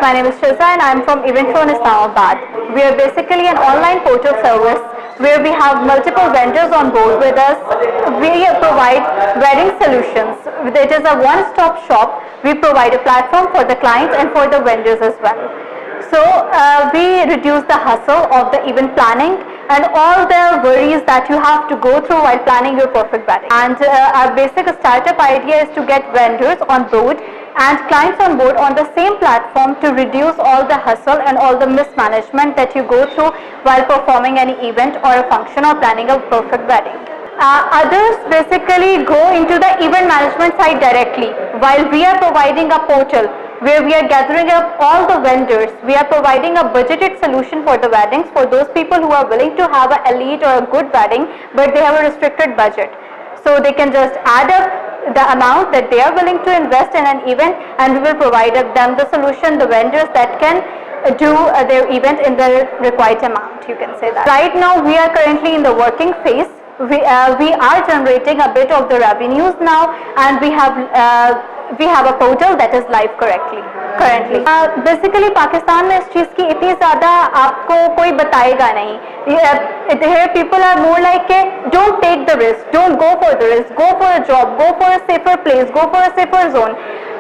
My name is Shiza and I am from Eventrone, Islamabad. We are basically an online portal service where we have multiple vendors on board with us. We provide wedding solutions. It is a one-stop shop. We provide a platform for the clients and for the vendors as well. So we reduce the hustle of the event planning and all the worries that you have to go through while planning your perfect wedding. And our basic startup idea is to get vendors on board and clients on board on the same platform to reduce all the hustle and all the mismanagement that you go through while performing any event or a function or planning a perfect wedding. Others basically go into the event management side directly, while we are providing a portal where we are gathering up all the vendors. We are providing a budgeted solution for the weddings for those people who are willing to have an elite or a good wedding but they have a restricted budget. So they can just add up the amount that they are willing to invest in an event and we will provide them the solution, the vendors that can do their event in the required amount, you can say that. Right now we are currently in the working phase. We are generating a bit of the revenues now and we have a portal that is live currently. Basically Pakistan में इस चीज़ की इतनी ज़्यादा आपको कोई बताएगा नहीं. Here people are more like don't take the risk, don't go for the risk, go for a job, go for a safer place, go for a safer zone.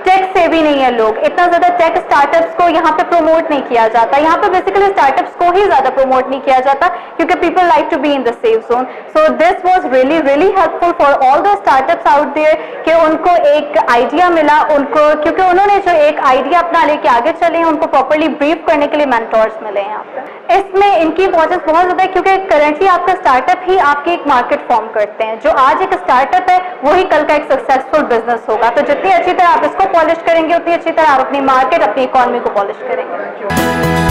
Tech से भी नहीं है लोग, इतना ज़्यादा टेक स्टार्टअप्स को यहाँ पे प्रमोट नहीं किया जाता. यहाँ पे बेसिकली स्टार्टअप्स को ही ज़्यादा प्रमोट नहीं किया जाता क्योंकि people like to be in the safe zone. So this was really really helpful for all the startups out there कि उनको एक आइडिया मिला, उनको क्योंकि उन्होंने जो एक आइडिया अपना लेके आगे चले हैं उनको प्रॉपरली ब्रीफ करने के लिए मेंटोर्स मिले हैं यहाँ पे. इसमें इनकी इंपॉर्टेंस बहुत ज़्यादा है क्योंकि करेंटली आपका स्टार्टअप ही आपके एक मार्केट फॉर्म करते हैं. जो आज एक स्टार्टअप है वही कल का एक सक्सेसफुल बिजनेस होगा. तो जितनी अच्छी तरह आप इसको पॉलिश करेंगे उतनी अच्छी तरह आप अपनी मार्केट, अपनी इकोनॉमी को पॉलिश करेंगे.